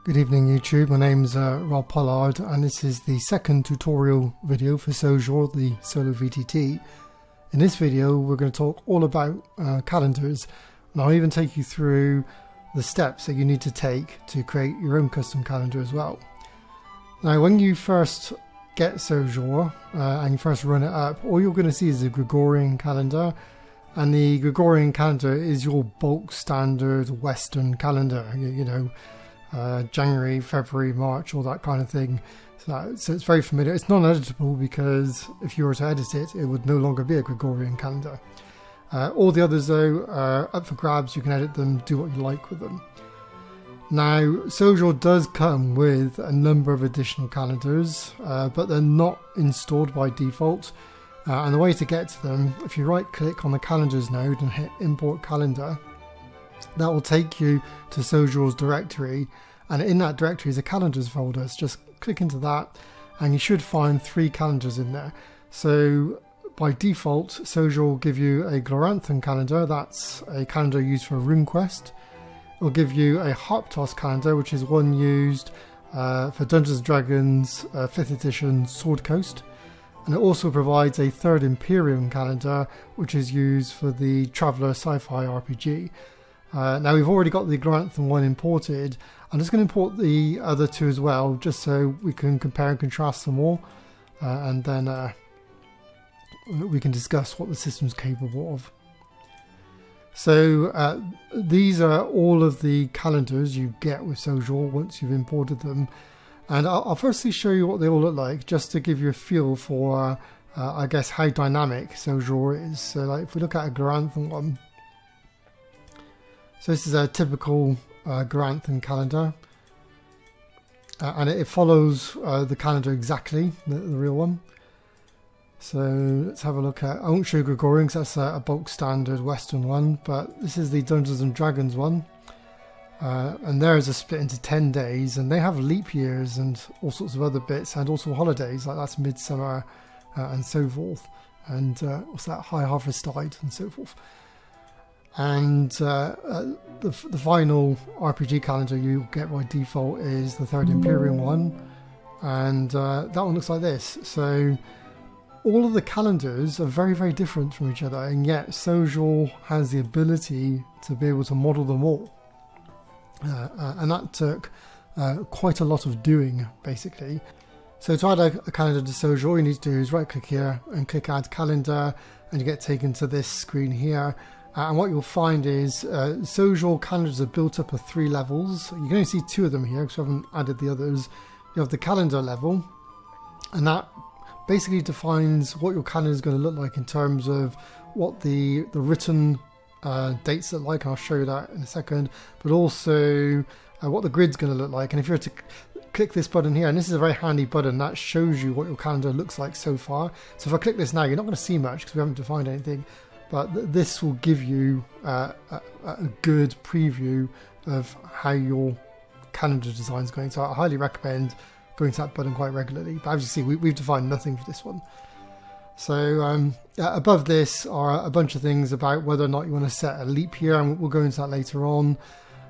Good evening YouTube, my name's Rob Pollard and this is the second tutorial video for Sojour, the solo VTT. In this video we're going to talk all about calendars, and I'll even take you through the steps that you need to take to create your own custom calendar as well. Now when you first get Sojour and you first run it up, all you're going to see is a Gregorian calendar, and the Gregorian calendar is your bulk standard Western calendar, you know, January, February, March, all that kind of thing. So it's very familiar. It's non-editable because if you were to edit it, it would no longer be a Gregorian calendar. All the others though are up for grabs. You can edit them, do what you like with them. Now Sojour does come with a number of additional calendars, but they're not installed by default. And the way to get to them, if you right click on the calendars node and hit import calendar, that will take you to Sojour's directory, and in that directory is a calendars folder. So just click into that and you should find 3 calendars in there. So by default Sojour will give you a Gloranthan calendar, that's a calendar used for Runequest. It will give you a Harptos calendar, which is one used for Dungeons & Dragons 5th edition Sword Coast. And it also provides a 3rd Imperium calendar, which is used for the Traveller sci-fi RPG. Now we've already got the Gloranthan one imported. I'm just going to import the other 2 as well, just so we can compare and contrast them all, and then we can discuss what the system's capable of. So these are all of the calendars you get with Sojour once you've imported them, and I'll firstly show you what they all look like, just to give you a feel for I guess how dynamic Sojour is. So like if we look at a Gloranthan one, so this is a typical Gloranthan calendar, and it follows the calendar exactly, the real one. So let's have a look at, I won't show Gregorian because that's a bulk standard Western one, but this is the Dungeons & Dragons one. And there is a split into 10 days, and they have leap years and all sorts of other bits, and also holidays, like that's Midsummer and so forth, and what's that, High Harvestide and so forth. And the final RPG calendar you get by default is the 3rd Imperium one, and that one looks like this. So all of the calendars are very, very different from each other, and yet Sojour has the ability to be able to model them all. And that took quite a lot of doing, basically. So to add a calendar to Sojour, all you need to do is right click here and click add calendar, and you get taken to this screen here. And what you'll find is Sojour calendars are built up of 3 levels. You can only see 2 of them here because I haven't added the others. You have the calendar level, and that basically defines what your calendar is going to look like in terms of what the written dates look like, and I'll show you that in a second, but also what the grid's going to look like. And if you were to click this button here, and this is a very handy button that shows you what your calendar looks like so far. So if I click this now, you're not going to see much because we haven't defined anything, but this will give you a good preview of how your calendar design is going. So I highly recommend going to that button quite regularly. But as you see, we've defined nothing for this one. So above this are a bunch of things about whether or not you want to set a leap year, and we'll go into that later on.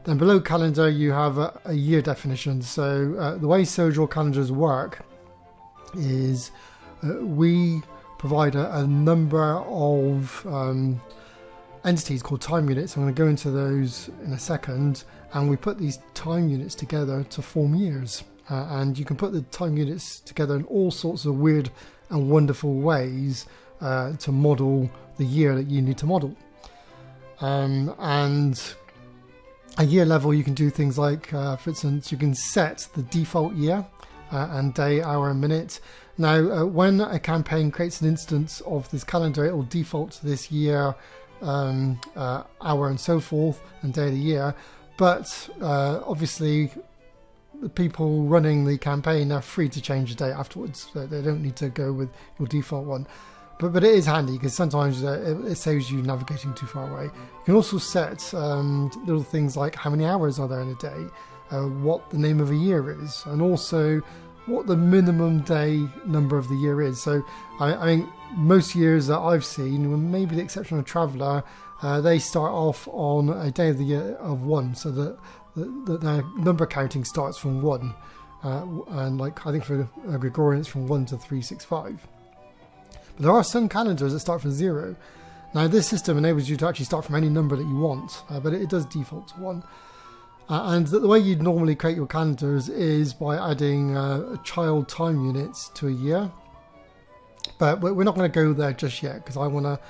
Then below calendar you have a year definition. So the way Sojour calendars work is we provide a number of entities called time units. I'm going to go into those in a second, and we put these time units together to form years. And you can put the time units together in all sorts of weird and wonderful ways to model the year that you need to model. And a year level, you can do things like, for instance, you can set the default year and day, hour, and minute. Now, when a campaign creates an instance of this calendar, it will default to this year, hour, and so forth, and day of the year. But obviously, the people running the campaign are free to change the date afterwards. So they don't need to go with your default one. But it is handy because sometimes it saves you navigating too far away. You can also set little things like how many hours are there in a day, what the name of a year is, and also what the minimum day number of the year is. So I mean, most years that I've seen, with maybe the exception of Traveller, they start off on a day of the year of 1, so that the number counting starts from 1. And like I think for Gregorian it's from 1 to 365. But there are some calendars that start from 0. Now this system enables you to actually start from any number that you want, but it does default to 1. And the way you'd normally create your calendars is by adding child time units to a year. But we're not going to go there just yet, because I want to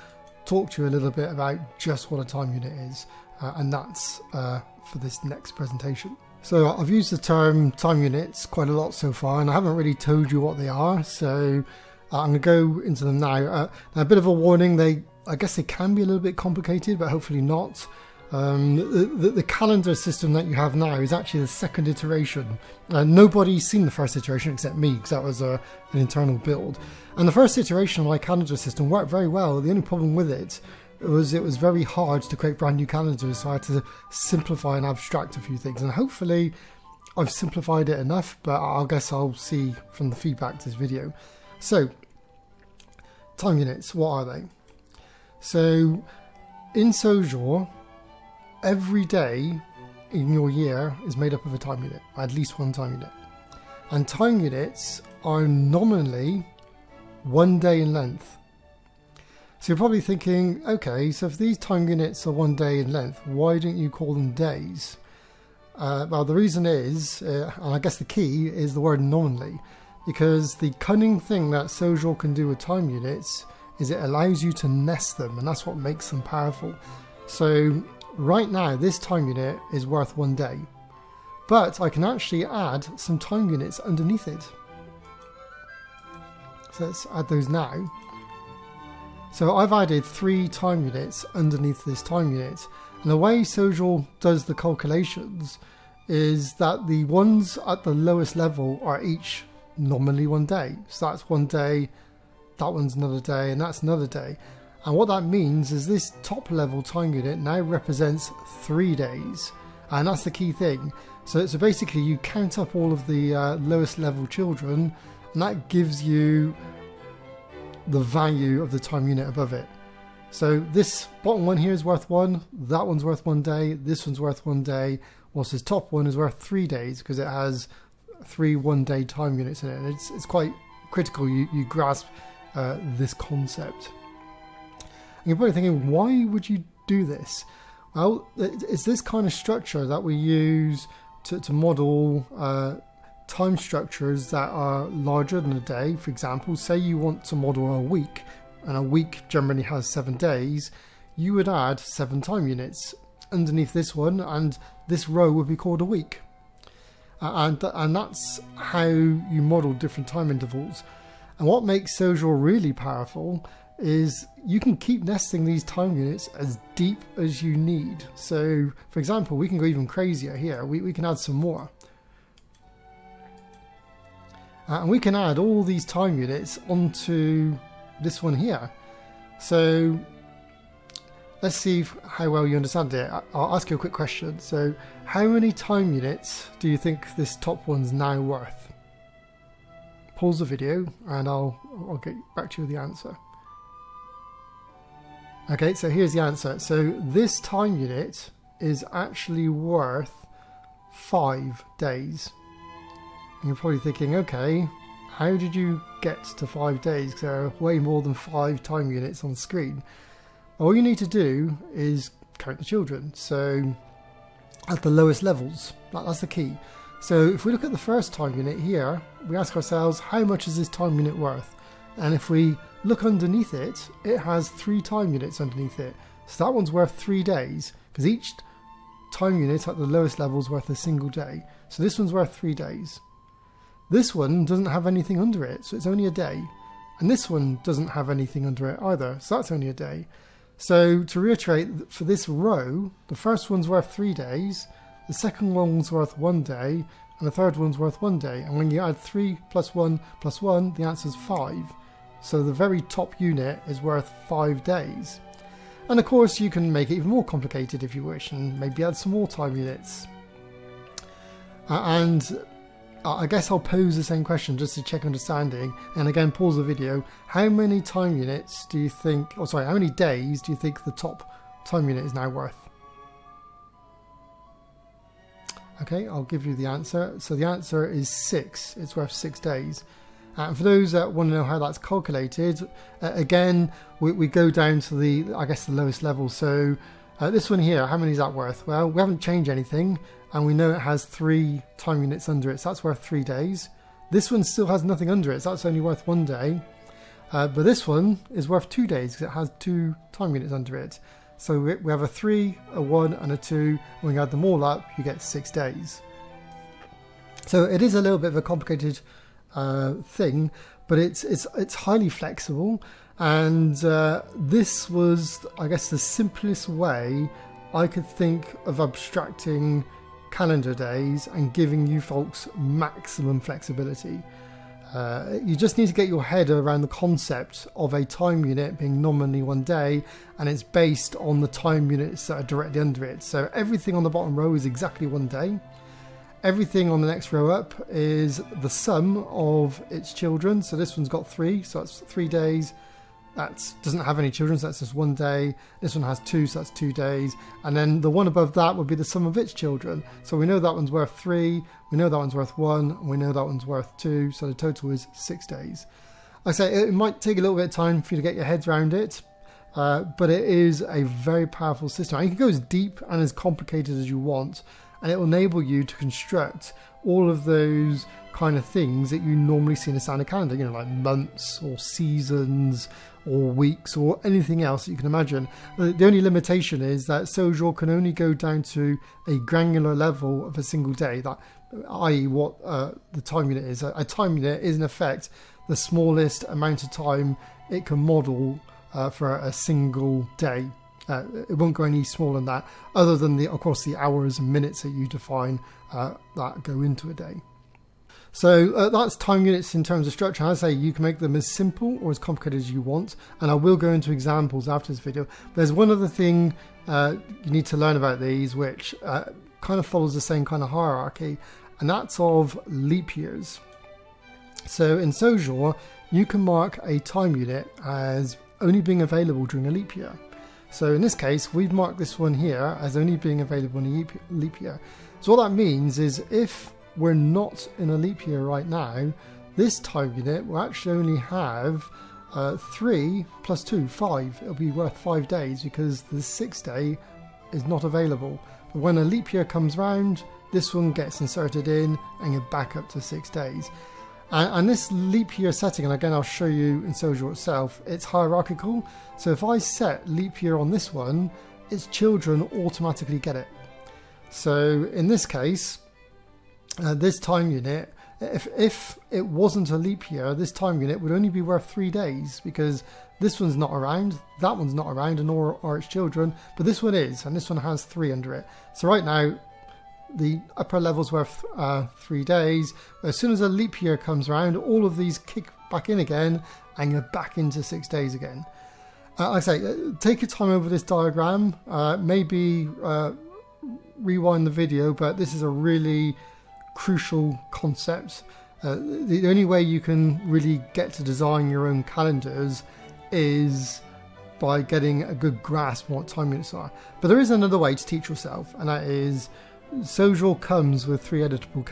talk to you a little bit about just what a time unit is, and that's for this next presentation. So I've used the term time units quite a lot so far, and I haven't really told you what they are, so I'm going to go into them now. Now a bit of a warning, I guess they can be a little bit complicated, but hopefully not. The calendar system that you have now is actually the second iteration. Nobody's seen the first iteration except me, because that was an internal build. And the first iteration of my calendar system worked very well. The only problem with it was very hard to create brand new calendars, so I had to simplify and abstract a few things. And hopefully I've simplified it enough, but I guess I'll see from the feedback to this video. So, time units, what are they? So, in Sojour, every day in your year is made up of a time unit, at least one time unit. And time units are nominally 1 day in length. So you're probably thinking, okay, so if these time units are 1 day in length, why don't you call them days? Well, the reason is, and I guess the key is the word nominally, because the cunning thing that Sojour can do with time units is it allows you to nest them, and that's what makes them powerful. So right now, this time unit is worth 1 day, but I can actually add some time units underneath it. So let's add those now. So I've added 3 time units underneath this time unit, and the way Sojour does the calculations is that the ones at the lowest level are each nominally 1 day. So that's 1 day, that one's another day, and that's another day. And what that means is this top level time unit now represents 3 days, and that's the key thing. So basically you count up all of the lowest level children, and that gives you the value of the time unit above it. So this bottom one here is worth 1, that one's worth 1 day, this one's worth 1 day, whilst this top one is worth 3 days because it has 3 1-day time units in it. And it's quite critical you grasp this concept. And you're probably thinking, why would you do this? Well, it's this kind of structure that we use to model time structures that are larger than a day. For example, say you want to model a week, and a week generally has 7 days, you would add 7 time units underneath this one, and this row would be called a week. And that's how you model different time intervals. And what makes Sojour really powerful is you can keep nesting these time units as deep as you need. So, for example, we can go even crazier here. We can add some more. And we can add all these time units onto this one here. So let's see how well you understand it. I'll ask you a quick question. So how many time units do you think this top one's now worth? Pause the video and I'll get back to you with the answer. Okay, so here's the answer. So this time unit is actually worth 5 days. And you're probably thinking, okay, how did you get to 5 days? Because there are way more than 5 time units on the screen. All you need to do is count the children. So at the lowest levels, that's the key. So if we look at the first time unit here, we ask ourselves, how much is this time unit worth? And if we look underneath it, it has 3 time units underneath it. So that one's worth 3 days, because each time unit at the lowest level is worth a single day. So this one's worth 3 days. This one doesn't have anything under it, so it's only a day. And this one doesn't have anything under it either, so that's only a day. So to reiterate, for this row, the first one's worth 3 days, the second one's worth 1 day, and the third one's worth 1 day. And when you add 3 plus 1 plus 1, the answer's 5. So the very top unit is worth 5 days. And of course you can make it even more complicated if you wish, and maybe add some more time units. And I guess I'll pose the same question just to check understanding, and again pause the video. How many time units do you think, how many days do you think the top time unit is now worth? Okay, I'll give you the answer. So the answer is 6. It's worth 6 days. And for those that want to know how that's calculated, again, we go down to the, I guess, the lowest level. So this one here, how many is that worth? Well, we haven't changed anything, and we know it has 3 time units under it, so that's worth 3 days. This one still has nothing under it, so that's only worth 1 day. But this one is worth 2 days because it has 2 time units under it. So we have a 3, a 1, and a 2. When you add them all up, you get 6 days. So it is a little bit of a complicated thing, but it's highly flexible, and this was, I guess, the simplest way I could think of abstracting calendar days and giving you folks maximum flexibility. You just need to get your head around the concept of a time unit being nominally 1 day, and it's based on the time units that are directly under it. So everything on the bottom row is exactly 1 day. Everything on the next row up is the sum of its children. So this one's got 3, so that's 3 days. That doesn't have any children, so that's just 1 day. This one has 2, so that's 2 days. And then the one above that would be the sum of its children. So we know that one's worth 3, we know that one's worth 1, and we know that one's worth 2. So the total is 6 days. Like I say, it might take a little bit of time for you to get your heads around it, but it is a very powerful system. And you can go as deep and as complicated as you want, and it will enable you to construct all of those kind of things that you normally see in a standard calendar, you know, like months or seasons or weeks or anything else that you can imagine. The only limitation is that Sojour can only go down to a granular level of a single day, that, i.e. what the time unit is. A time unit is in effect the smallest amount of time it can model for a single day. It won't go any smaller than that, other than, of course, the hours and minutes that you define that go into a day. So that's time units in terms of structure. As I say, you can make them as simple or as complicated as you want, and I will go into examples after this video. There's one other thing you need to learn about these, which kind of follows the same kind of hierarchy, and that's of leap years. So in Sojour, you can mark a time unit as only being available during a leap year. So in this case, we've marked this one here as only being available in a leap year. So what that means is if we're not in a leap year right now, this time unit will actually only have 3 plus 2, 5. It'll be worth 5 days because the 6th day is not available. But when a leap year comes round, this one gets inserted in and you're back up to 6 days. And this leap year setting, and again I'll show you in Sojour itself, it's hierarchical. So if I set leap year on this one, its children automatically get it. So in this case, this time unit, if it wasn't a leap year, this time unit would only be worth 3 days, because this one's not around, that one's not around, and nor are its children, but this one is, and this one has 3 under it. So right now, the upper level's worth 3 days. As soon as a leap year comes around, all of these kick back in again, and you're back into 6 days again. Like I say, take your time over this diagram. Maybe rewind the video, but this is a really crucial concept. The only way you can really get to design your own calendars is by getting a good grasp on what time units are. But there is another way to teach yourself, and that is Sojour comes with 3 editable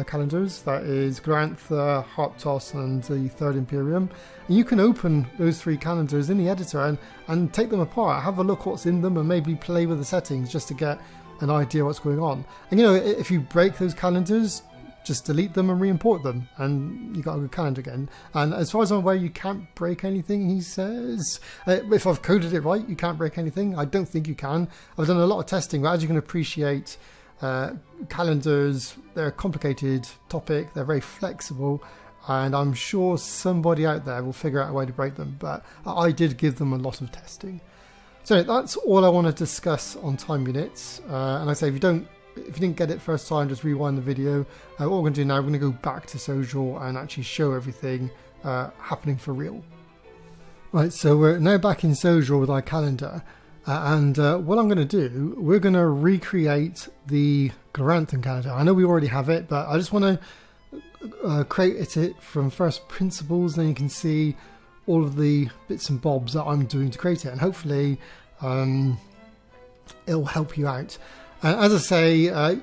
calendars. That is Gloranthan, Harptos, and the Third Imperium. And you can open those 3 calendars in the editor and take them apart, have a look what's in them, and maybe play with the settings just to get an idea what's going on. And you know, if you break those calendars, just delete them and re-import them, and you got a good calendar again. And as far as I'm aware, you can't break anything, he says. If I've coded it right, you can't break anything. I don't think you can. I've done a lot of testing, but as you can appreciate, calendars, they're a complicated topic, they're very flexible, and I'm sure somebody out there will figure out a way to break them, but I did give them a lot of testing. So that's all I want to discuss on time units, and I say if you didn't get it first time, just rewind the video. What we're going to do now, we're going to go back to Sojour and actually show everything happening for real. Right, so we're now back in Sojour with our calendar. And what I'm going to do, we're going to recreate the Gloranthan calendar. I know we already have it, but I just want to create it from first principles. Then you can see all of the bits and bobs that I'm doing to create it, and hopefully it'll help you out. And as I say,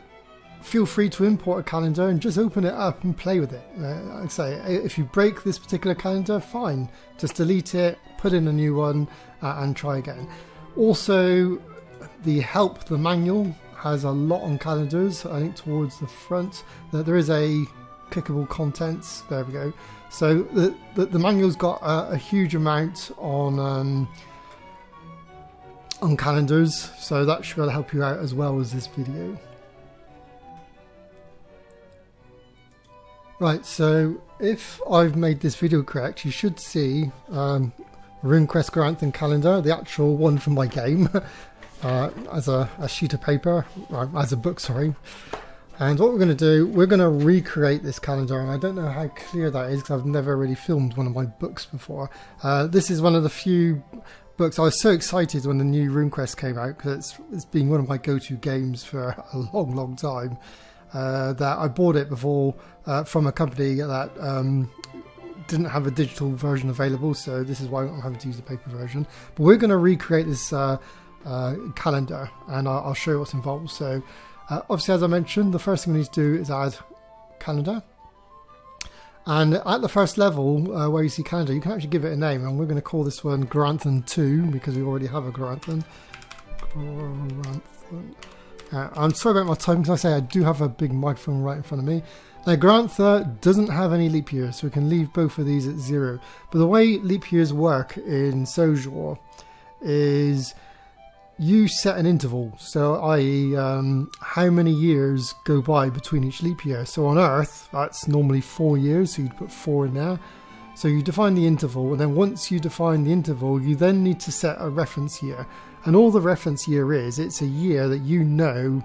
feel free to import a calendar and just open it up and play with it. Like I say, if you break this particular calendar, fine, just delete it, put in a new one, and try again. Also, the manual has a lot on calendars. I think towards the front there is a clickable contents. There we go. So the manual's got a huge amount on calendars, so that should really help you out as well as this video. Right, so if I've made this video correct, you should see Runequest Gloranthan calendar, the actual one from my game, as a sheet of paper, as a book, sorry. And what we're going to do, we're going to recreate this calendar, and I don't know how clear that is because I've never really filmed one of my books before. This is one of the few books. I was so excited when the new Runequest came out because it's been one of my go-to games for a long time. That I bought it before from a company that didn't have a digital version available, so this is why I'm having to use the paper version. But we're going to recreate this calendar, and I'll show you what's involved. So obviously, as I mentioned, the first thing we need to do is add calendar. And at the first level where you see calendar, you can actually give it a name, and we're going to call this one Gloranthan 2 because we already have a Gloranthan. I'm sorry about my typing because I say I do have a big microphone right in front of me. Now Gloranthan doesn't have any leap years, so we can leave both of these at 0. But the way leap years work in Sojour is you set an interval, so i.e. how many years go by between each leap year. So on Earth that's normally 4 years, so you'd put 4 in there. So you define the interval, and then once you define the interval, you then need to set a reference year. And all the reference year is, it's a year that you know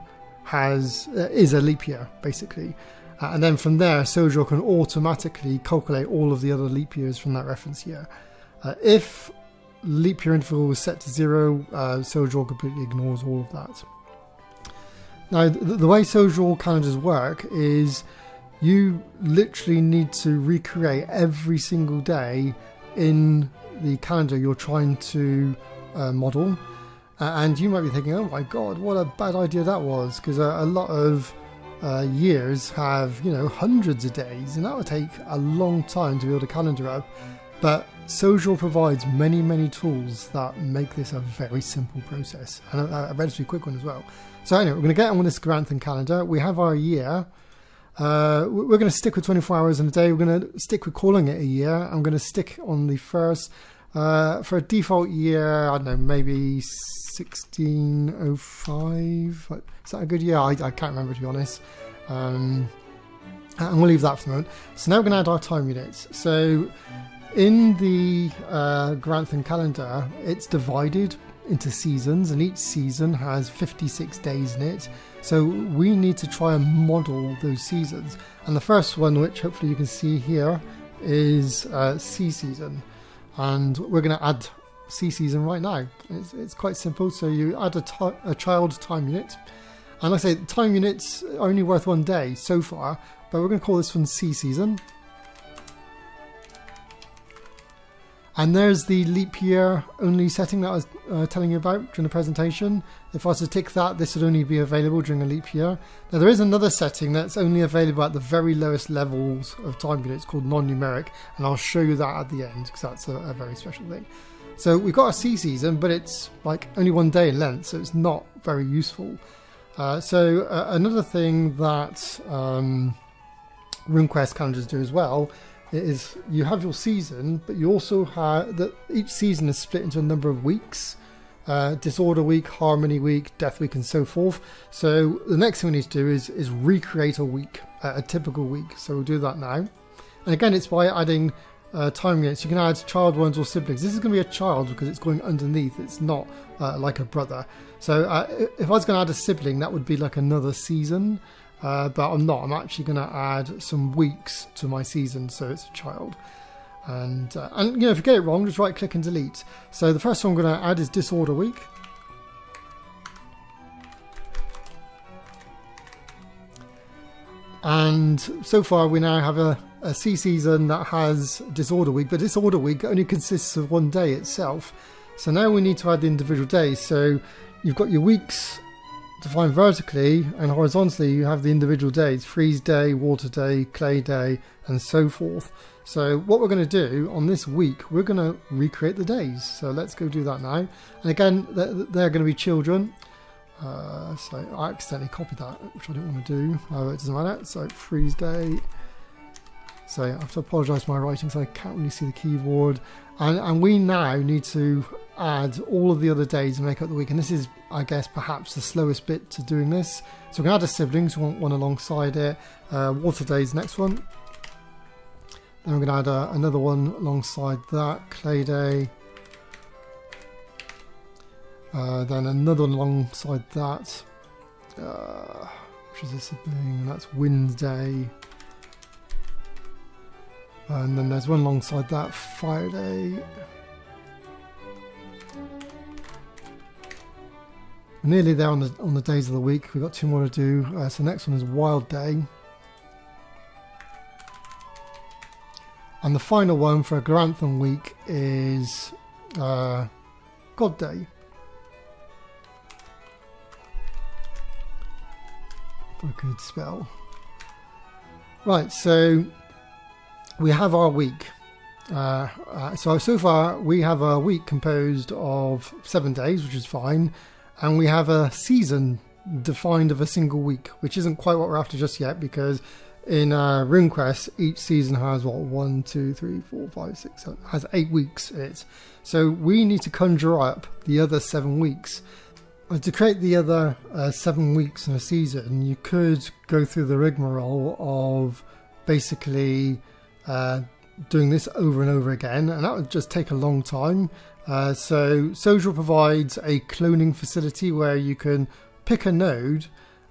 is a leap year, basically. And then from there, Sojour can automatically calculate all of the other leap years from that reference year. If leap year interval was set to 0, Sojour completely ignores all of that. Now, the way Sojour calendars work is you literally need to recreate every single day in the calendar you're trying to model. And you might be thinking, oh my god, what a bad idea that was, because a lot of years have, hundreds of days, and that would take a long time to build a calendar up. But Sojour provides many tools that make this a very simple process, and a relatively quick one as well. So anyway, we're going to get on with this Gloranthan calendar. We have our year. We're going to stick with 24 hours in a day. We're going to stick with calling it a year. I'm going to stick on the first, for a default year, I don't know, maybe 1605. Is that a good year? I can't remember, to be honest. And we'll leave that for the moment. So now we're going to add our time units. So in the Gloranthan calendar, it's divided into seasons, and each season has 56 days in it. So we need to try and model those seasons. And the first one, which hopefully you can see here, is sea season. And we're going to add sea season right now. It's quite simple. So you add a child time unit. And like I say, time units are only worth 1 day so far, but we're going to call this one sea season. And there's the leap year only setting that I was telling you about during the presentation. If I was to tick that, this would only be available during a leap year. Now there is another setting that's only available at the very lowest levels of time units called non-numeric, and I'll show you that at the end because that's a very special thing. So we've got a sea season, but it's like only 1 day in length, so it's not very useful. Another thing that Runequest calendars do as well is you have your season, but you also have that each season is split into a number of weeks. Disorder week, harmony week, death week, and so forth. So the next thing we need to do is recreate a week, a typical week. So we'll do that now. And again, it's by adding time units. You can add child ones or siblings. This is going to be a child because it's going underneath. It's not like a brother. So if I was going to add a sibling, that would be like another season. But I'm not. I'm actually going to add some weeks to my season, so it's a child. And if you get it wrong, just right click and delete. So the first one I'm going to add is disorder week. And so far we now have a sea season that has disorder week, but disorder week only consists of 1 day itself. So now we need to add the individual days. So you've got your weeks defined vertically, and horizontally you have the individual days: freeze day, water day, clay day, and so forth. So what we're going to do on this week, we're going to recreate the days. So let's go do that now. And again, they're going to be children. So I accidentally copied that, which I didn't want to do. It doesn't matter. So freeze day. So I have to apologise for my writing, so I can't really see the keyboard. And we now need to add all of the other days and make up the week. And this is, I guess, perhaps the slowest bit to doing this. So we're going to add a siblings, we want one alongside it. Water Day's next one. Then we're going to add another one alongside that, Clay Day. Then another one alongside that, which is a sibling, and that's Wind Day. And then there's one alongside that, Fire Day. We're nearly there on the days of the week. We've got 2 more to do. So the next one is Wild Day. And the final one for a Gloranthan week is God Day. If I could spell. Right, so we have our week. So far we have a week composed of 7 days, which is fine. And we have a season defined of a single week, which isn't quite what we're after just yet, because in Runequest, each season has, what, 1, 2, 3, 4, 5, 6, 7, has 8 weeks in it. So we need to conjure up the other 7 weeks. To create the other 7 weeks in a season, you could go through the rigmarole of basically doing this over and over again, and that would just take a long time. So Sojour provides a cloning facility where you can pick a node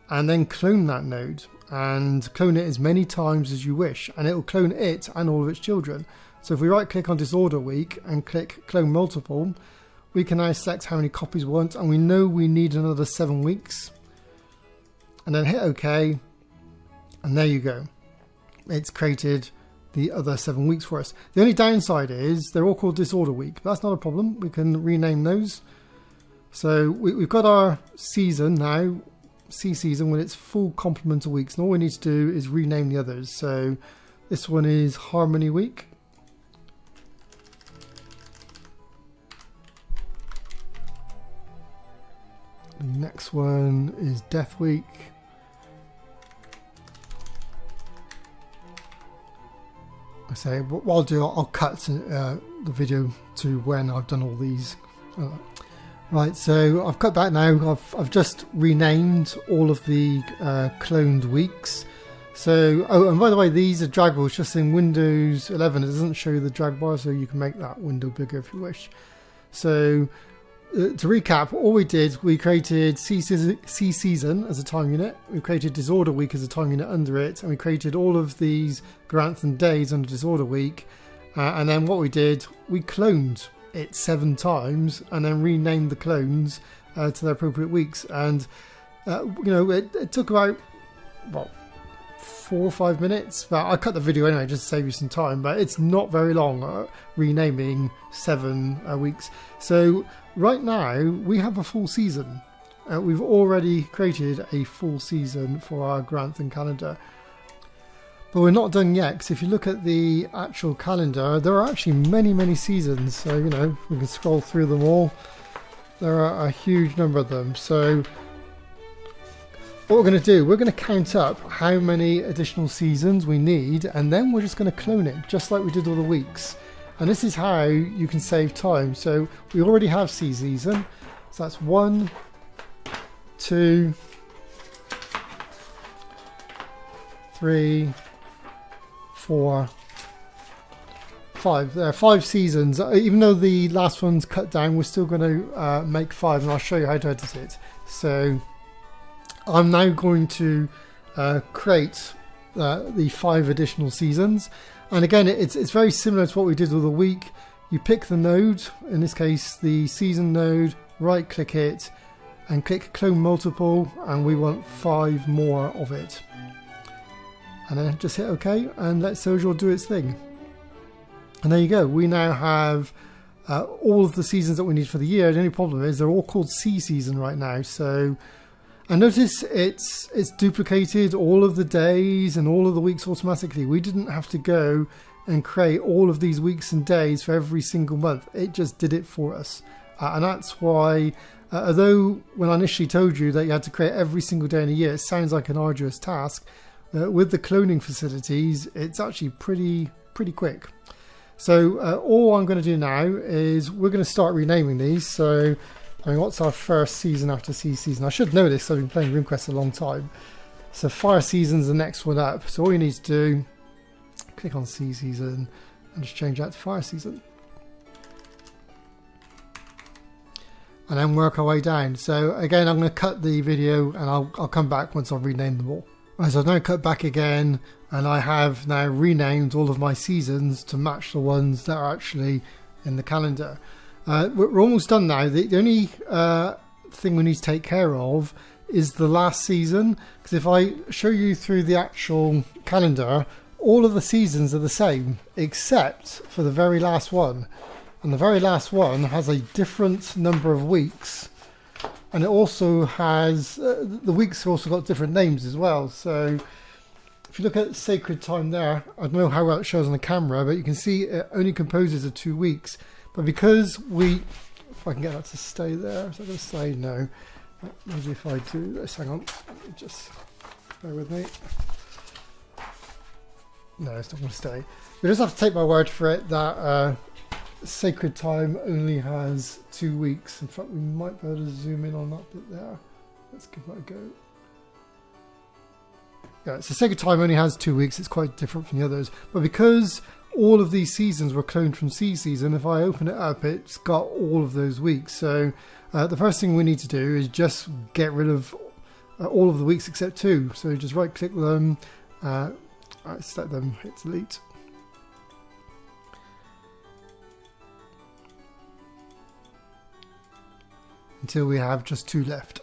and then clone that node, and clone it as many times as you wish, and it will clone it and all of its children. So if we right click on Disorder Week and click Clone Multiple, we can now select how many copies we want, and we know we need another 7 weeks. And then hit OK, and there you go. It's created the other 7 weeks for us. The only downside is they're all called Disorder Week. But that's not a problem. We can rename those. So we've got our season now, C season, with its full complement of weeks. And all we need to do is rename the others. So this one is Harmony Week. The next one is Death Week. I say, what I'll do, I'll cut the video to when I've done all these. Right, so I've cut back now. I've just renamed all of the cloned weeks. So, oh, and by the way, these are draggables. Just in Windows 11, it doesn't show you the drag bar, so you can make that window bigger if you wish. So, to recap, all we did, we created C season as a time unit, we created Disorder Week as a time unit under it, and we created all of these Gloranthan days under Disorder Week, and then what we did, we cloned it 7 times and then renamed the clones to their appropriate weeks. And you know, it took about, what, 4 or 5 minutes, but I cut the video anyway just to save you some time, but it's not very long renaming 7 weeks. So right now we have a full season. We've already created a full season for our Gloranthan calendar, but we're not done yet, because if you look at the actual calendar, there are actually many seasons. So, you know, we can scroll through them all. There are a huge number of them. So what we're going to do, we're going to count up how many additional seasons we need, and then we're just going to clone it, just like we did all the weeks. And this is how you can save time. So we already have C season. So that's 1, 2, 3, 4, 5. There are 5 seasons. Even though the last one's cut down, we're still going to make 5, and I'll show you how to edit it. So I'm now going to create the 5 additional seasons. And again, it's very similar to what we did with the week. You pick the node, in this case the season node, right click it and click Clone Multiple, and we want 5 more of it. And then just hit OK and let Sojour do its thing. And there you go, we now have all of the seasons that we need for the year. The only problem is they're all called C season right now. So And notice it's duplicated all of the days and all of the weeks automatically. We didn't have to go and create all of these weeks and days for every single month. It just did it for us. And that's why, although when I initially told you that you had to create every single day in a year, it sounds like an arduous task. With the cloning facilities, it's actually pretty quick. So all I'm going to do now is we're going to start renaming these. So I mean, what's our first season after sea season? I should know this, I've been playing Runequest a long time. So fire season's the next one up. So all you need to do, click on sea season and just change that to fire season. And then work our way down. So again, I'm going to cut the video and I'll come back once I've renamed them all. Right, so I've now cut back again and I have now renamed all of my seasons to match the ones that are actually in the calendar. We're almost done now. The only thing we need to take care of is the last season, because if I show you through the actual calendar, all of the seasons are the same except for the very last one, and the very last one has a different number of weeks, and it also has the weeks have also got different names as well. So if you look at Sacred Time there, I don't know how well it shows on the camera, but you can see it only composes of 2 weeks. But because if I can get that to stay there, is that going to stay? No. Maybe if I do this, hang on, just bear with me. No, it's not going to stay. You just have to take my word for it that Sacred Time only has 2 weeks. In fact, we might be able to zoom in on that bit there. Let's give that a go. Yeah, so Sacred Time only has 2 weeks. It's quite different from the others. But because all of these seasons were cloned from sea season, if I open it up, it's got all of those weeks. So the first thing we need to do is just get rid of all of the weeks except 2. So just right click them, select them, hit delete. Until we have just 2 left.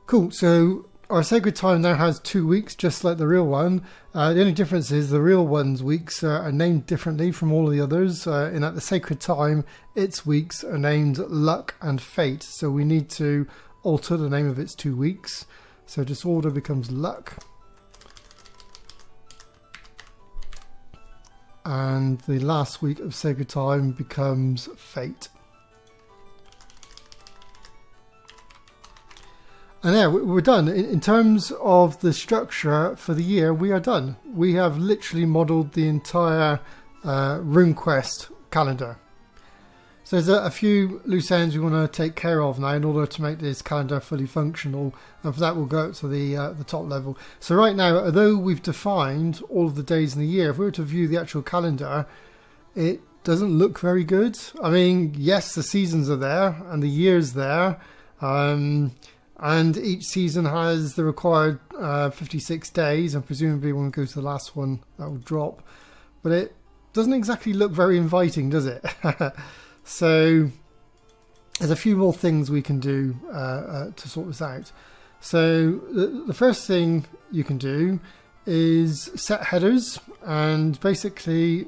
Cool, so our Sacred Time now has 2 weeks, just like the real one. The only difference is the real one's weeks are named differently from all of the others. In at the Sacred Time, its weeks are named Luck and Fate. So we need to alter the name of its 2 weeks. So Disorder becomes Luck. And the last week of Sacred Time becomes Fate. And yeah, we're done. In terms of the structure for the year, we are done. We have literally modelled the entire Runequest calendar. So there's a few loose ends we want to take care of now in order to make this calendar fully functional. And for that, we'll go up to the top level. So right now, although we've defined all of the days in the year, if we were to view the actual calendar, it doesn't look very good. I mean, yes, the seasons are there and the year's there. And each season has the required 56 days, and presumably when we go to the last one, that will drop. But it doesn't exactly look very inviting, does it? So there's a few more things we can do to sort this out. So the first thing you can do is set headers, and basically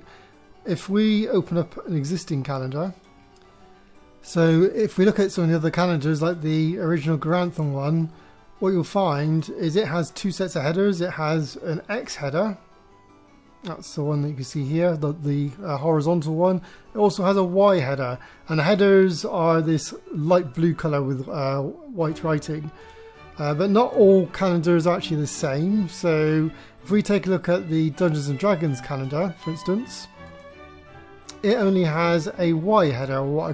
if we open up an existing calendar, so if we look at some of the other calendars like the original Gloranthan one, what you'll find is it has 2 sets of headers. It has an X header, that's the one that you can see here, the horizontal one. It also has a Y header, and the headers are this light blue colour with white writing. But not all calendars are actually the same. So if we take a look at the Dungeons and Dragons calendar, for instance, it only has a Y header, or what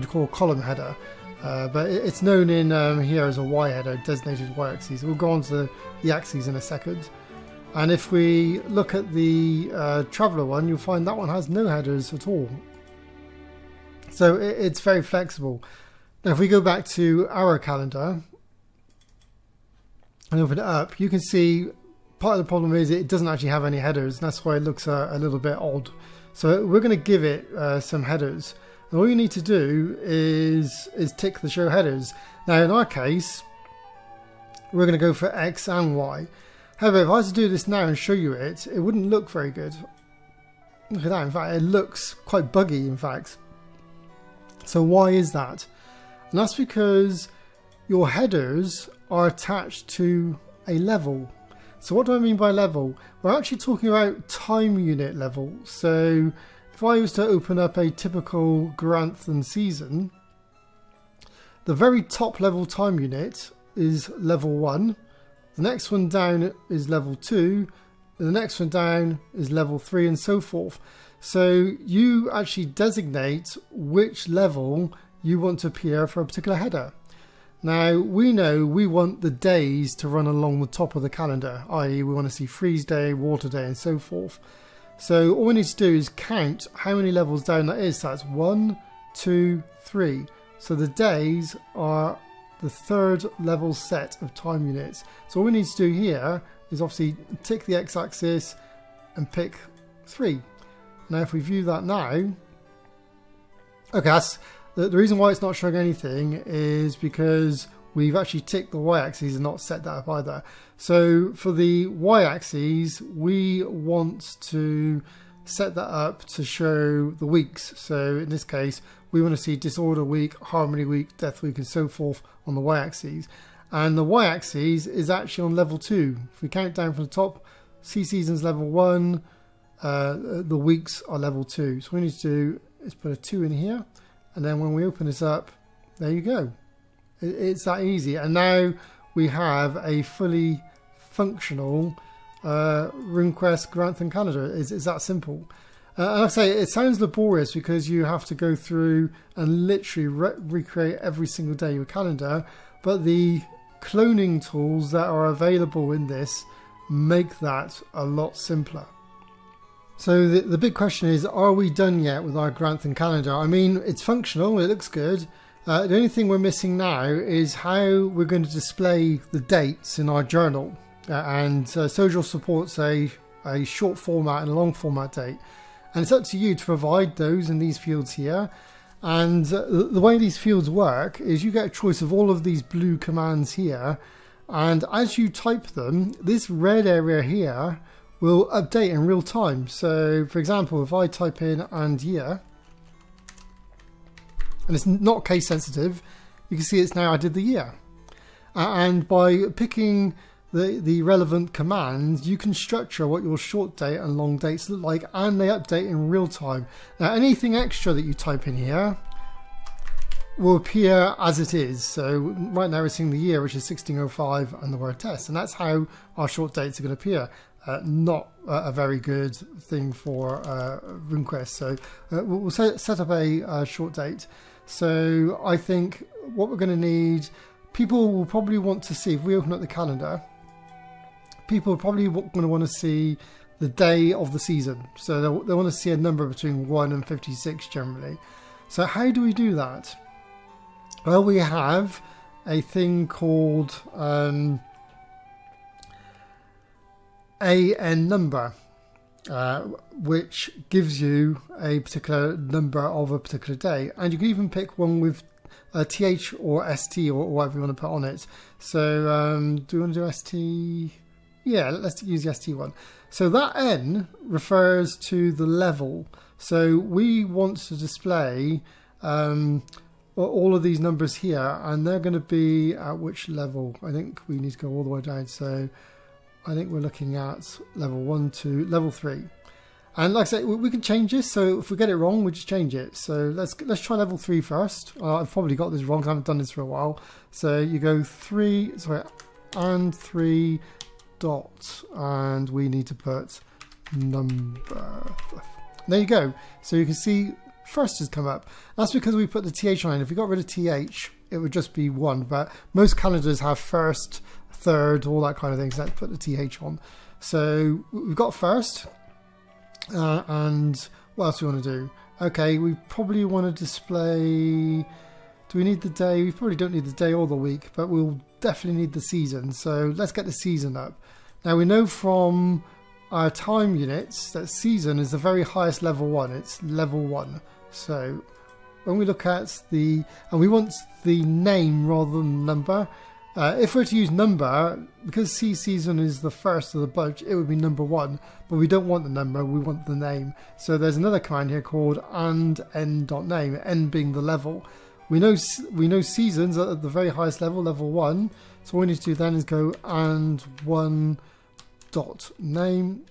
you call a column header, but it's known in here as a Y header, designated Y axis. We'll go on to the axes in a second. And if we look at the Traveller one, you'll find that one has no headers at all. So it's very flexible. Now if we go back to our calendar and open it up, you can see part of the problem is it doesn't actually have any headers, and that's why it looks a little bit odd. So we're going to give it some headers, and all you need to do is tick the show headers. Now in our case, we're going to go for X and Y. However, if I was to do this now and show you it, it wouldn't look very good. Look at that, in fact it looks quite buggy in fact. So why is that? And that's because your headers are attached to a level. So what do I mean by level? We're actually talking about time unit level. So if I was to open up a typical Gloranthan season, the very top level time unit is level 1. The next one down is level 2. The next one down is level 3, and so forth. So you actually designate which level you want to appear for a particular header. Now we know we want the days to run along the top of the calendar, i.e. we want to see freeze day, water day, and so forth. So all we need to do is count how many levels down that is. So that's 1, 2, 3. So the days are the third level set of time units. So all we need to do here is obviously tick the x-axis and pick 3. Now if we view that now, okay, that's the reason why it's not showing anything is because we've actually ticked the y-axis and not set that up either. So for the y-axis, we want to set that up to show the weeks. So in this case, we want to see disorder week, harmony week, death week, and so forth on the y-axis. And the y-axis is actually on level 2. If we count down from the top, sea season's level 1, the weeks are level 2. So what we need to do is put a 2 in here. And then when we open this up, there you go. It's that easy. And now we have a fully functional Runequest Gloranthan calendar. It's that simple. And like I say, it sounds laborious because you have to go through and literally recreate every single day your calendar. But the cloning tools that are available in this make that a lot simpler. So the big question is, are we done yet with our Gloranthan calendar? I mean, it's functional, it looks good. The only thing we're missing now is how we're going to display the dates in our journal. Sojour supports a short format and a long format date. And it's up to you to provide those in these fields here. And the way these fields work is you get a choice of all of these blue commands here. And as you type them, this red area here will update in real time. So for example, if I type in and year, and it's not case sensitive, you can see it's now added the year. And by picking the relevant commands, you can structure what your short date and long dates look like, and they update in real time. Now anything extra that you type in here will appear as it is. So right now we're seeing the year, which is 1605, and the word test, and that's how our short dates are going to appear. Not a very good thing for Runequest. So we'll set up a short date. So I think what we're going to need, people will probably want to see, if we open up the calendar, people are probably going to want to see the day of the season. So they want to see a number between 1 and 56 generally. So how do we do that? Well, we have a thing called n.Number, which gives you a particular number of a particular day, and you can even pick one with th or st or whatever you want to put on it. So do we want to do st? Yeah, let's use the st one. So that n refers to the level. So we want to display all of these numbers here, and they're going to be at which level? I think we need to go all the way down. So I think we're looking at level 1 to level 3. And like I say, we can change this. So if we get it wrong, we just change it. So let's try level 3 first. I've probably got this wrong because I haven't done this for a while. So you go 3 dots, and we need to put number. There you go. So you can see first has come up. That's because we put the th on. If we got rid of th, it would just be 1. But most calendars have first, third, all that kind of thing. So let's put the th on. So we've got first. And what else do we want to do? Okay, we probably want to display. Do we need the day? We probably don't need the day or the week, but we'll definitely need the season. So let's get the season up. Now we know from our time units that season is the very highest level 1. It's level 1. So when we look at and we want the name rather than number. If we're to use number, because sea season is the first of the bunch, it would be number 1, but we don't want the number, we want the name. So there's another command here called and n.name, n being the level. we know seasons at the very highest level, level 1. So all we need to do then is go and1 dot name,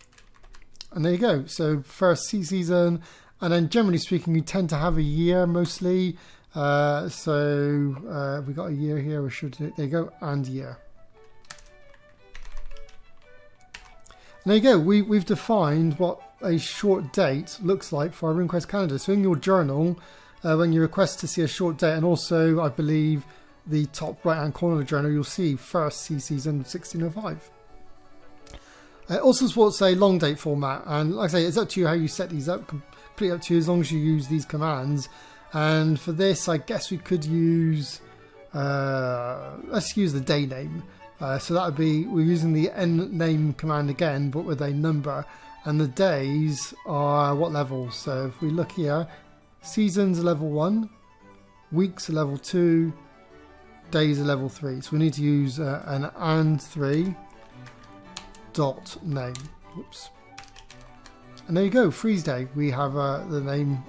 and there you go. So first season, and then generally speaking, you tend to have a year mostly. We got a year here. We should, there you go, and year. And there you go. We've defined what a short date looks like for our Runequest calendar. So in your journal, when you request to see a short date, and also I believe the top right hand corner of the journal, you'll see first season 1605. It also supports a long date format, and like I say, it's up to you how you set these up. Completely up to you, as long as you use these commands. And for this, I guess we could use, let's use the day name. So that would be, we're using the n.Name command again, but with a number. And the days are what level? So if we look here, seasons are level 1, weeks are level 2, days are level 3. So we need to use an and3 dot name. Whoops. And there you go, freeze day. We have the name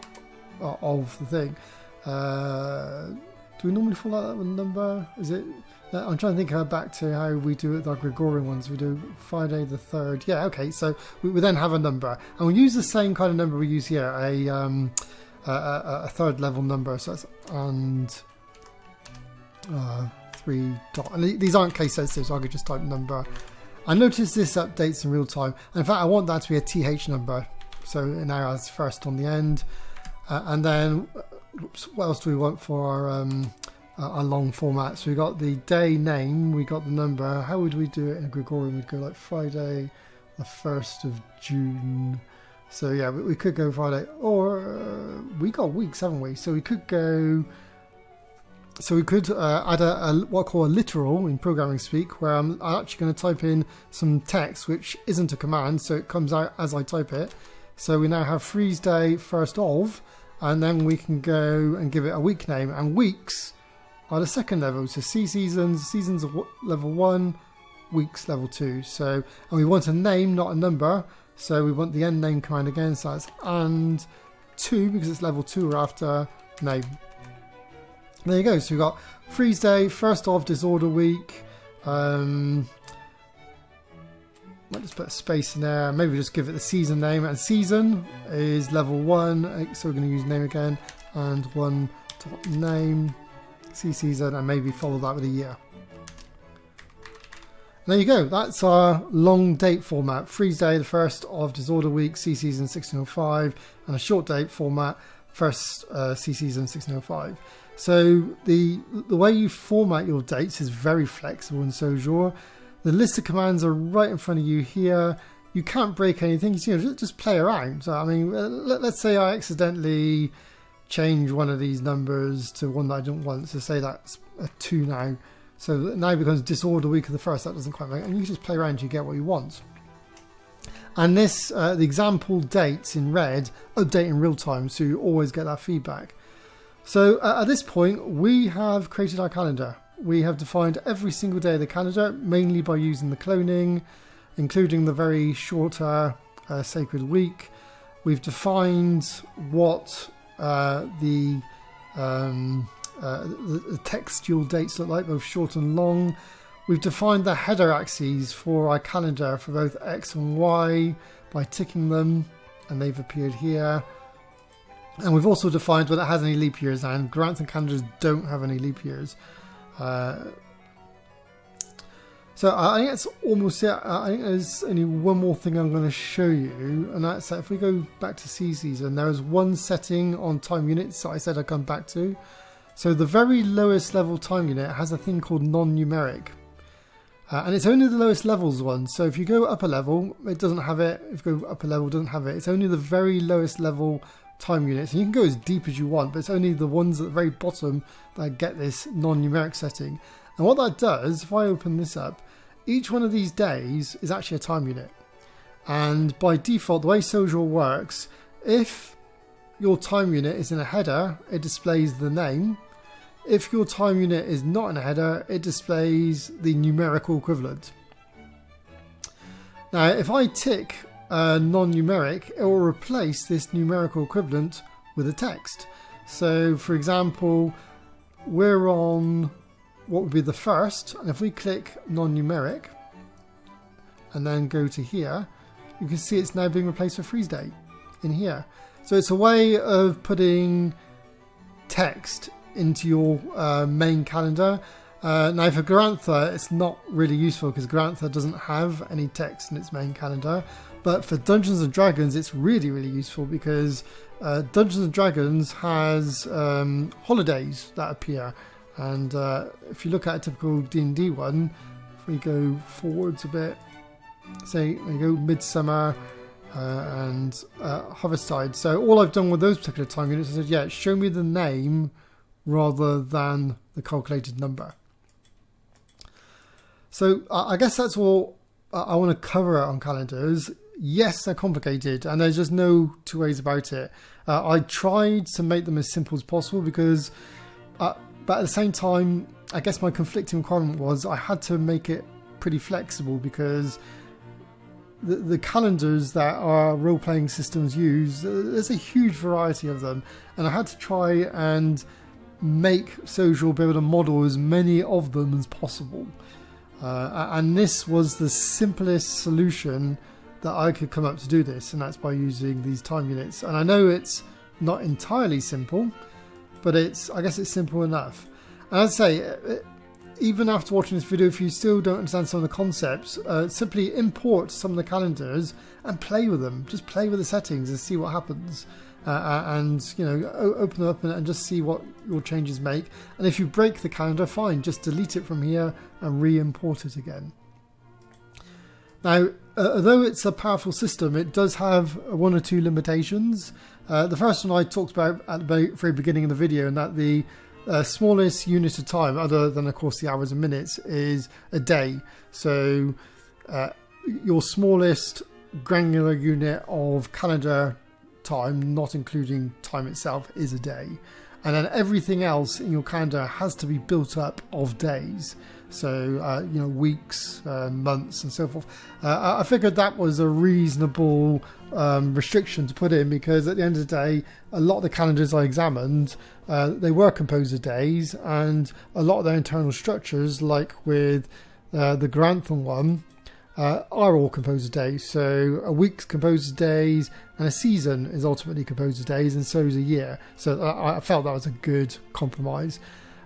of the thing. Do we normally follow that with a number? Is it? I'm trying to think back to how we do it with our Gregorian ones. We do Friday the 3rd. Yeah, okay. So we then have a number, and we use the same kind of number we use here, a third level number. So that's and 3 dot. And these aren't case sensitive, so I could just type number. I notice this updates in real time. And in fact, I want that to be a TH number. So it now has first on the end. And then, what else do we want for our long format? So we got the day name, we got the number. How would we do it in a Gregorian? We'd go like Friday, the 1st of June. So yeah, we could go Friday. Or we got weeks, haven't we? So we could go... So we could add what I call a literal in programming speak, where I'm actually going to type in some text which isn't a command, so it comes out as I type it. So we now have freeze day first of, and then we can go and give it a week name, and weeks are the second level. So seasons are level 1, weeks level 2. So, and we want a name, not a number, so we want the n.Name command again, so that's and 2 because it's level 2 or after name. There you go. So we've got freeze day, first of disorder week. Might just put a space in there. Maybe just give it the season name. And season is level 1. So we're going to use name again. And 1 dot name. See season. And maybe follow that with a year. And there you go. That's our long date format. Freeze day, the first of disorder week. See season 1605. And a short date format. First see season 1605. So the way you format your dates is very flexible in Sojour. The list of commands are right in front of you here. You can't break anything. You know, just play around. So I mean, let's say I accidentally change one of these numbers to one that I don't want. So say that's a 2 now. So now it becomes disorder week of the 1st. That doesn't quite make. And you just play around until you get what you want. And this, the example dates in red update in real time, so you always get that feedback. So at this point, we have created our calendar. We have defined every single day of the calendar, mainly by using the cloning, including the very shorter sacred week. We've defined what the textual dates look like, both short and long. We've defined the header axes for our calendar for both X and Y by ticking them, and they've appeared here. And we've also defined whether it has any leap years, and Gloranthan calendars don't have any leap years. So I think that's almost it. I think there's only one more thing I'm going to show you, and that's that if we go back to C season, there is one setting on time units that I said I'd come back to. So the very lowest level time unit has a thing called non-numeric. And it's only the lowest levels one. So if you go upper level, it doesn't have it. If you go upper level, it doesn't have it. It's only the very lowest level time units. And you can go as deep as you want, but it's only the ones at the very bottom that get this non-numeric setting. And what that does, if I open this up, each one of these days is actually a time unit. And by default, the way Sojour works, if your time unit is in a header, it displays the name. If your time unit is not in a header, it displays the numerical equivalent. Now, if I tick non-numeric, it will replace this numerical equivalent with a text. So, for example, we're on what would be the first, and if we click non-numeric and then go to here, you can see it's now being replaced with freeze day in here. So it's a way of putting text into your main calendar. Now for Gloranthan, it's not really useful because Gloranthan doesn't have any text in its main calendar. But for Dungeons and Dragons, it's really, really useful because Dungeons and Dragons has holidays that appear. And if you look at a typical D&D one, if we go forwards a bit, say we go Midsummer and Harvesttide. So all I've done with those particular time units is said, yeah, show me the name rather than the calculated number. So I guess that's all I want to cover on calendars. Yes, they're complicated and there's just no two ways about it. I tried to make them as simple as possible because, but at the same time, I guess my conflicting requirement was I had to make it pretty flexible because the calendars that our role-playing systems use, there's a huge variety of them. And I had to try and make Sojour be able to model as many of them as possible. And this was the simplest solution that I could come up to do this, and that's by using these time units. And I know it's not entirely simple, but I guess it's simple enough. And I'd say, even after watching this video, if you still don't understand some of the concepts, simply import some of the calendars and play with them. Just play with the settings and see what happens. And you know, open them up and just see what your changes make. And if you break the calendar, fine, just delete it from here and re-import it again. Now, although it's a powerful system, it does have one or two limitations. The first one I talked about at the very beginning of the video, and that the smallest unit of time, other than of course the hours and minutes, is a day. So your smallest granular unit of calendar time, not including time itself, is a day. And then everything else in your calendar has to be built up of days. So, you know, weeks, months and so forth. I figured that was a reasonable restriction to put in because at the end of the day, a lot of the calendars I examined, they were composed of days, and a lot of their internal structures, like with the Gloranthan one, are all composed of days. So a week's composed of days, and a season is ultimately composed of days, and so is a year. So I felt that was a good compromise.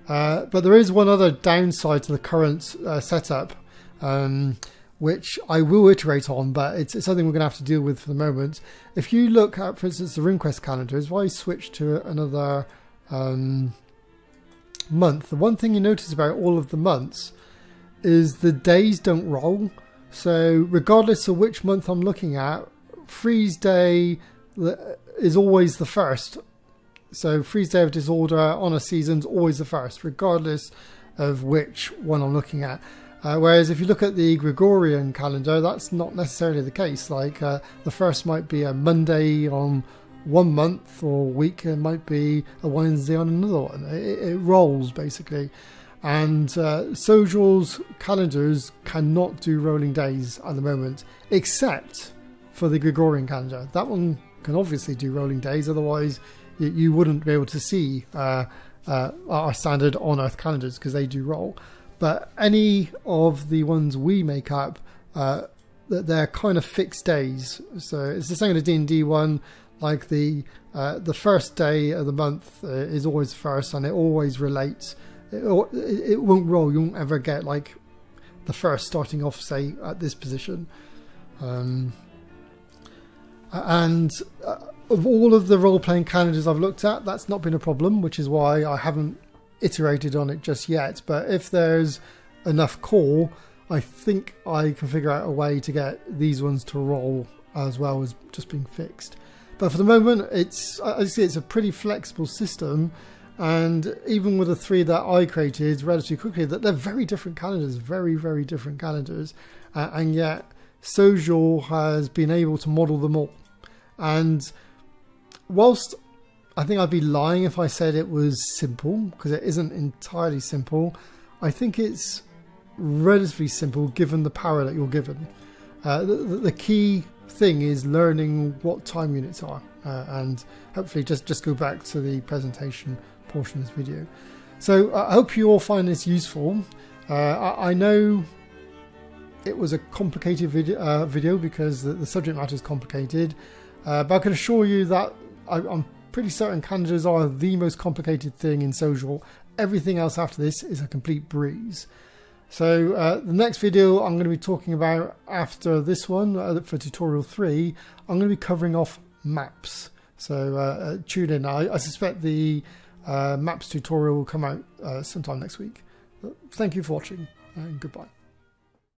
But there is one other downside to the current setup, which I will iterate on, but it's something we're going to have to deal with for the moment. If you look at, for instance, the Runequest calendars, if I switch to another month, the one thing you notice about all of the months is the days don't roll. So regardless of which month I'm looking at, freeze day is always the first. So freeze day of disorder on a season is always the first, regardless of which one I'm looking at. Whereas if you look at the Gregorian calendar, that's not necessarily the case. Like the first might be a Monday on one month or week, it might be a Wednesday on another one. It rolls basically. And Sojour's calendars cannot do rolling days at the moment, except for the Gregorian calendar. That one can obviously do rolling days, otherwise you wouldn't be able to see our standard on-Earth calendars because they do roll. But any of the ones we make up, they're kind of fixed days. So it's the same as the D&D one. Like the first day of the month is always first, and it always relates. It won't roll. You won't ever get like the first starting off, say, at this position. Of all of the role-playing calendars I've looked at, that's not been a problem, which is why I haven't iterated on it just yet. But if there's enough core, I think I can figure out a way to get these ones to roll as well as just being fixed. But for the moment, it's a pretty flexible system. And even with the three that I created relatively quickly, that they're very different calendars, very, very different calendars. And yet Sojour has been able to model them all. And whilst I think I'd be lying if I said it was simple, because it isn't entirely simple, I think it's relatively simple given the power that you're given. The key thing is learning what time units are, and hopefully just go back to the presentation portion of this video. So I hope you all find this useful. I know it was a complicated video because the subject matter is complicated, but I can assure you that I'm pretty certain Canada's are the most complicated thing in Sojour. Everything else after this is a complete breeze. So the next video I'm going to be talking about after this one, for tutorial 3, I'm going to be covering off maps. So tune in. I suspect the maps tutorial will come out sometime next week. Thank you for watching, and goodbye.